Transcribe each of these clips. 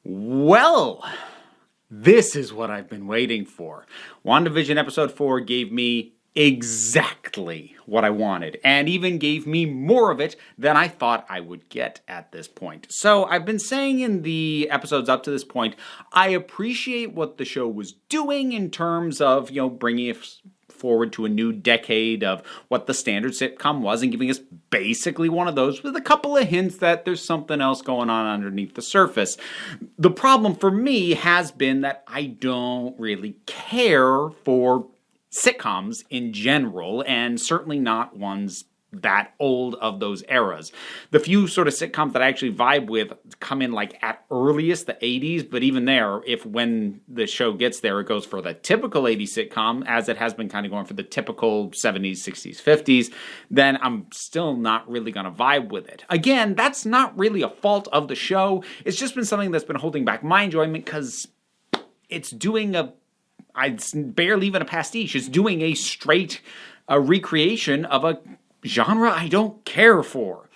Well, this is what I've been waiting for. WandaVision Episode 4 gave me exactly what I wanted, and even gave me more of it than I thought I would get at this point. So I've been saying in the episodes up to this point, I appreciate what the show was doing in terms of, bringing it forward to a new decade of what the standard sitcom was and giving us basically one of those with a couple of hints that there's something else going on underneath the surface. The problem for me has been that I don't really care for sitcoms in general, and certainly not ones that old of those eras. The few sort of sitcoms that I actually vibe with come in like at earliest the 80s, but even there, if when the show gets there, it goes for the typical 80s sitcom, as it has been kind of going for the typical 70s, 60s, 50s, then I'm still not really going to vibe with it. Again, that's not really a fault of the show. It's just been something that's been holding back my enjoyment because it's doing it's barely even a pastiche. It's doing a straight recreation of a genre I don't care for.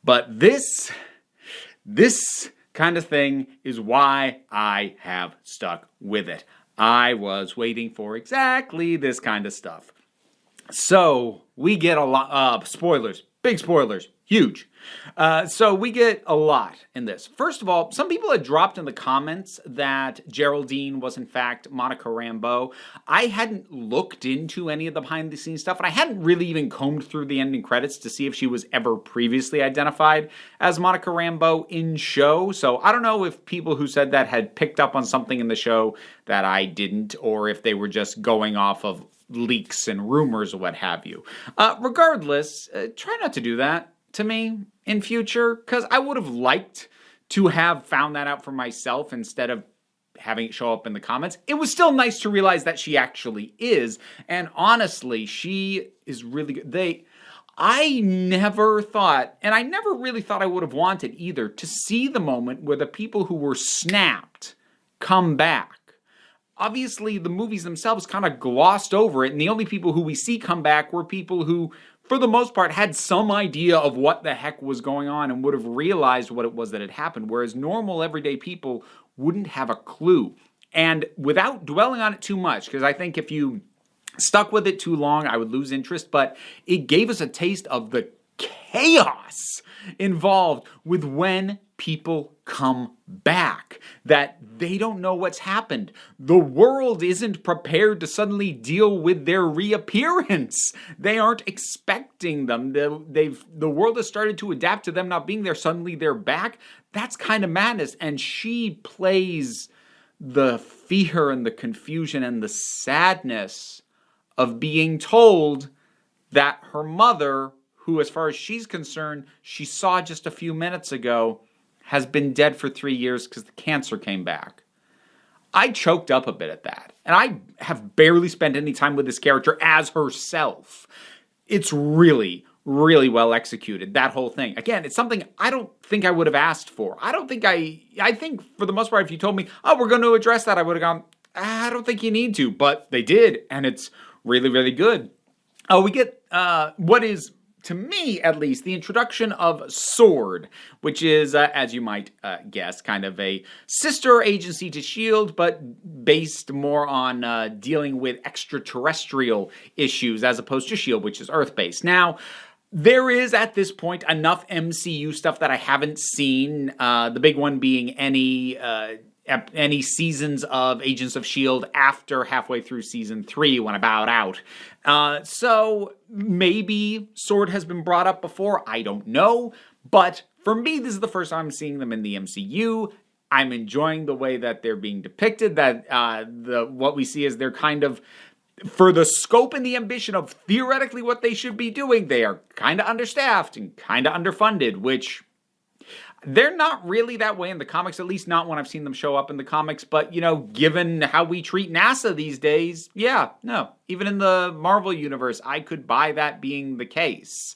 But this kind of thing is why I have stuck with it. I was waiting for exactly this kind of stuff. So we get a lot of spoilers, big spoilers, huge. So we get a lot in this. First of all, some people had dropped in the comments that Geraldine was in fact Monica Rambeau. I hadn't looked into any of the behind the scenes stuff, and I hadn't really even combed through the ending credits to see if she was ever previously identified as Monica Rambeau in show. So I don't know if people who said that had picked up on something in the show that I didn't, or if they were just going off of leaks and rumors or what have you. Regardless, try not to do that to me in future, because I would have liked to have found that out for myself instead of having it show up in the comments. It was still nice to realize that she actually is, and honestly, she is really good. I never thought, and I never really thought I would have wanted either, to see the moment where the people who were snapped come back. Obviously, the movies themselves kind of glossed over it, and the only people who we see come back were people who, for the most part, had some idea of what the heck was going on and would have realized what it was that had happened, whereas normal, everyday people wouldn't have a clue. And without dwelling on it too much, because I think if you stuck with it too long, I would lose interest, but it gave us a taste of the chaos involved with when people come back, that they don't know what's happened. The world isn't prepared to suddenly deal with their reappearance. They aren't expecting them. The world has started to adapt to them not being there. Suddenly they're back. That's kind of madness. And she plays the fear and the confusion and the sadness of being told that her mother, who as far as she's concerned, she saw just a few minutes ago, has been dead for 3 years because the cancer came back. I choked up a bit at that. And I have barely spent any time with this character as herself. It's really, really well executed, that whole thing. Again, it's something I don't think I would have asked for. I think for the most part, if you told me, oh, we're going to address that, I would have gone, I don't think you need to. But they did, and it's really, really good. We get what is, to me at least, the introduction of S.W.O.R.D., which is, as you might guess, kind of a sister agency to S.H.I.E.L.D., but based more on dealing with extraterrestrial issues as opposed to S.H.I.E.L.D., which is Earth-based. Now, there is, at this point, enough MCU stuff that I haven't seen, the big one being any seasons of Agents of S.H.I.E.L.D. after halfway through season 3 when I bowed out. So maybe S.W.O.R.D. has been brought up before, I don't know, but for me this is the first time I'm seeing them in the MCU. I'm enjoying the way that they're being depicted, that what we see is they're kind of, for the scope and the ambition of theoretically what they should be doing, they are kind of understaffed and kind of underfunded, which they're not really that way in the comics, at least not when I've seen them show up in the comics. But, given how we treat NASA these days, even in the Marvel universe, I could buy that being the case.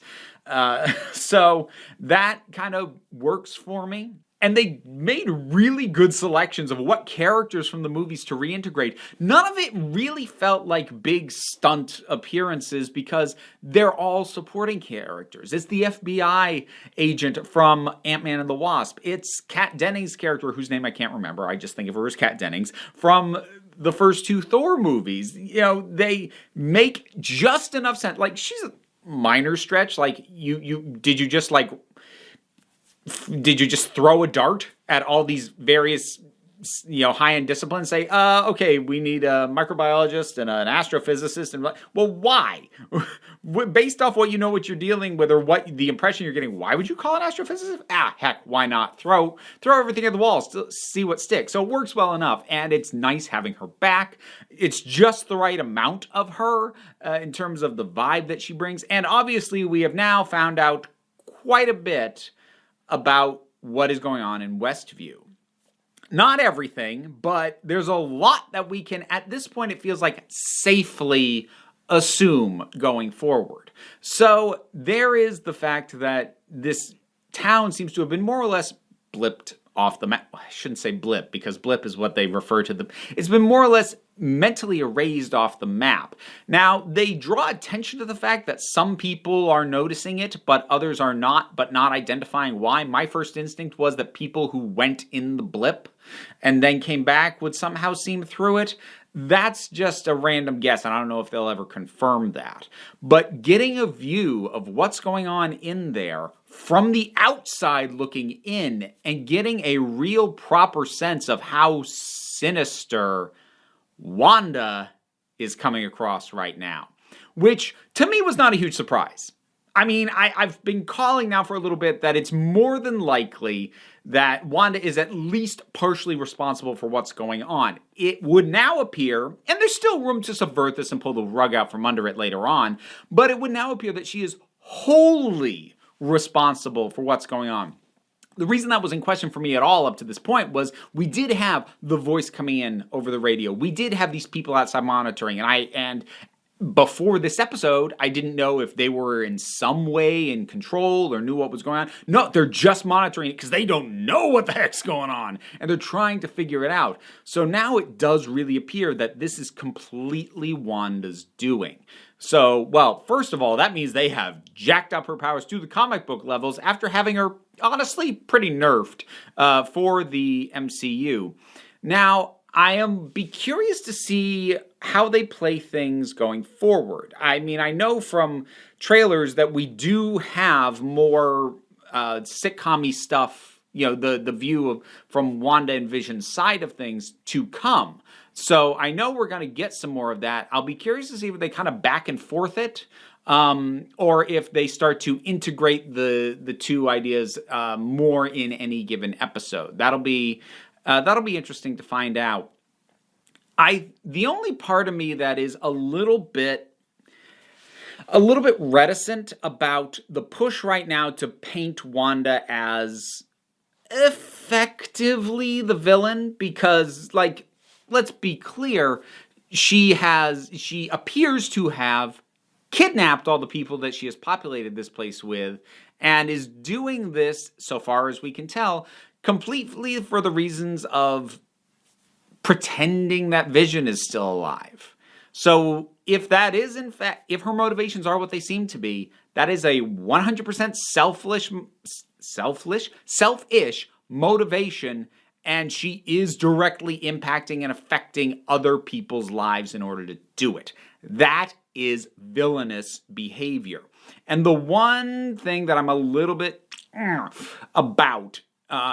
So that kind of works for me. And they made really good selections of what characters from the movies to reintegrate. None of it really felt like big stunt appearances because they're all supporting characters. It's the FBI agent from Ant-Man and the Wasp. It's Kat Dennings' character, whose name I can't remember. I just think of her as Kat Dennings, from the first two Thor movies. You know, they make just enough sense. Like, she's a minor stretch. Like, did you just throw a dart at all these various, high-end disciplines? Say, okay, we need a microbiologist and an astrophysicist, and well, why? Based off what you're dealing with, or what the impression you're getting, why would you call an astrophysicist? Heck, why not? Throw everything at the walls to see what sticks. So it works well enough, and it's nice having her back. It's just the right amount of her in terms of the vibe that she brings, and obviously we have now found out quite a bit about what is going on in Westview. Not everything, but there's a lot that we can, at this point, it feels like, safely assume going forward. So there is the fact that this town seems to have been more or less blipped off the map. I shouldn't say blip, because blip is what they refer to them. It's been more or less mentally erased off the map. Now, they draw attention to the fact that some people are noticing it, but others are not, but not identifying why. My first instinct was that people who went in the blip and then came back would somehow seem through it. That's just a random guess, and I don't know if they'll ever confirm that. But getting a view of what's going on in there from the outside looking in, and getting a real proper sense of how sinister Wanda is coming across right now, which to me was not a huge surprise. I mean, I've been calling now for a little bit that it's more than likely that Wanda is at least partially responsible for what's going on. It would now appear, and there's still room to subvert this and pull the rug out from under it later on, but it would now appear that she is wholly responsible for what's going on. The reason that was in question for me at all up to this point was we did have the voice coming in over the radio. We did have these people outside monitoring, and before this episode, I didn't know if they were in some way in control or knew what was going on. No, they're just monitoring it because they don't know what the heck's going on, and they're trying to figure it out. So now it does really appear that this is completely Wanda's doing. So, well, first of all, that means they have jacked up her powers to the comic book levels after having her, honestly, pretty nerfed for the MCU. Now, I am be curious to see how they play things going forward. I mean, I know from trailers that we do have more sitcom-y stuff, the view from Wanda and Vision's side of things to come. So I know we're going to get some more of that. I'll be curious to see if they kind of back and forth it, or if they start to integrate the two ideas more in any given episode. That'll be interesting to find out. The only part of me that is a little bit reticent about the push right now to paint Wanda as effectively the villain, because, let's be clear, she appears to have kidnapped all the people that she has populated this place with, and is doing this, so far as we can tell, completely for the reasons of pretending that Vision is still alive. So if that is, in fact, if her motivations are what they seem to be, that is a 100% selfish motivation, and she is directly impacting and affecting other people's lives in order to do it. That is villainous behavior. And the one thing that I'm a little bit about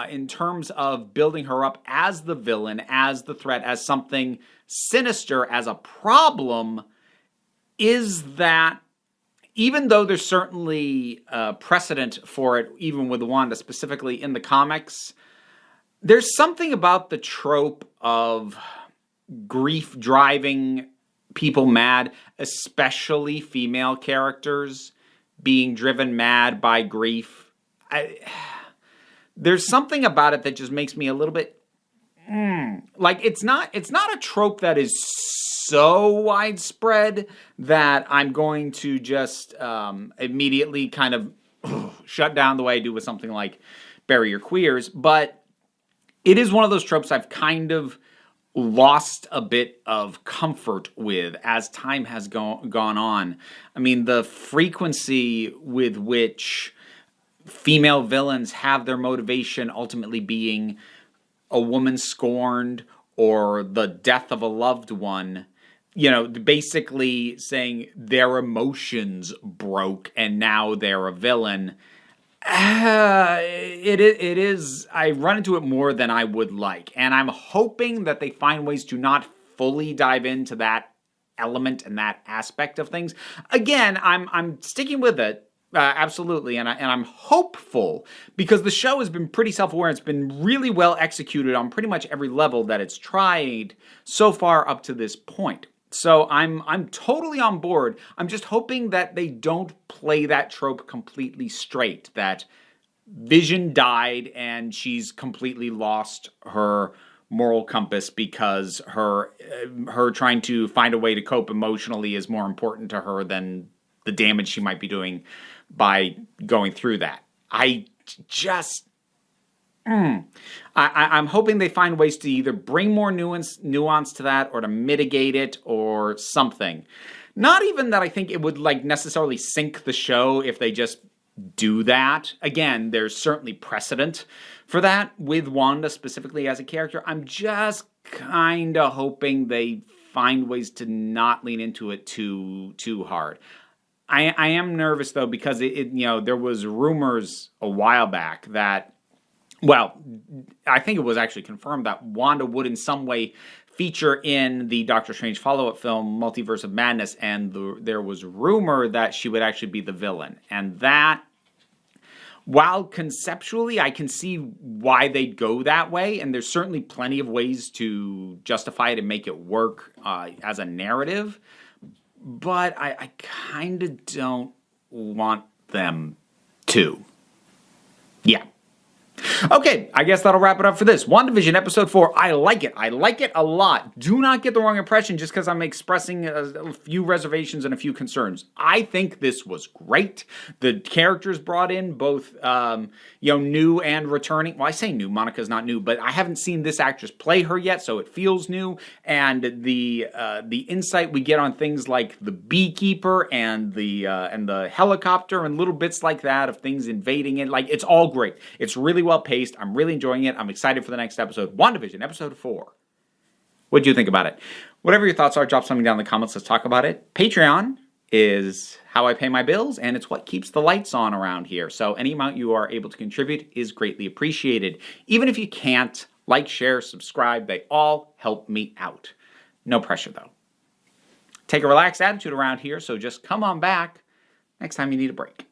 in terms of building her up as the villain, as the threat, as something sinister, as a problem, is that even though there's certainly precedent for it, even with Wanda specifically in the comics, there's something about the trope of grief driving people mad, especially female characters being driven mad by grief. There's something about it that just makes me a little bit it's not a trope that is so widespread that I'm going to just immediately kind of shut down the way I do with something like Bury Your Queers, but it is one of those tropes I've kind of lost a bit of comfort with as time has gone on. I mean, the frequency with which female villains have their motivation ultimately being a woman scorned or the death of a loved one, basically saying their emotions broke and now they're a villain. It is. I run into it more than I would like, and I'm hoping that they find ways to not fully dive into that element and that aspect of things. Again, I'm sticking with it. Absolutely, and I'm hopeful because the show has been pretty self-aware. It's been really well executed on pretty much every level that it's tried so far up to this point. So I'm totally on board. I'm just hoping that they don't play that trope completely straight, that Vision died and she's completely lost her moral compass because her trying to find a way to cope emotionally is more important to her than the damage she might be doing by going through that. I'm hoping they find ways to either bring more nuance to that or to mitigate it or something. Not even that I think it would necessarily sink the show if they just do that. Again, there's certainly precedent for that with Wanda specifically as a character. I'm just kind of hoping they find ways to not lean into it too hard. I am nervous though because there was rumors a while back that, well, I think it was actually confirmed that Wanda would in some way feature in the Doctor Strange follow-up film, Multiverse of Madness, and there was rumor that she would actually be the villain. And that, while conceptually I can see why they'd go that way, and there's certainly plenty of ways to justify it and make it work as a narrative, but I kind of don't want them to. Yeah. Okay, I guess that'll wrap it up for this. WandaVision Episode 4, I like it. I like it a lot. Do not get the wrong impression just because I'm expressing a few reservations and a few concerns. I think this was great. The characters brought in, both new and returning. Well, I say new. Monica's not new, but I haven't seen this actress play her yet, so it feels new. And the insight we get on things like the beekeeper and the helicopter and little bits like that of things invading it, it's all great. It's really well paced. I'm really enjoying it. I'm excited for the next episode. WandaVision, episode 4. What do you think about it? Whatever your thoughts are, drop something down in the comments. Let's talk about it. Patreon is how I pay my bills, and it's what keeps the lights on around here. So any amount you are able to contribute is greatly appreciated. Even if you can't, like, share, subscribe. They all help me out. No pressure, though. Take a relaxed attitude around here, so just come on back next time you need a break.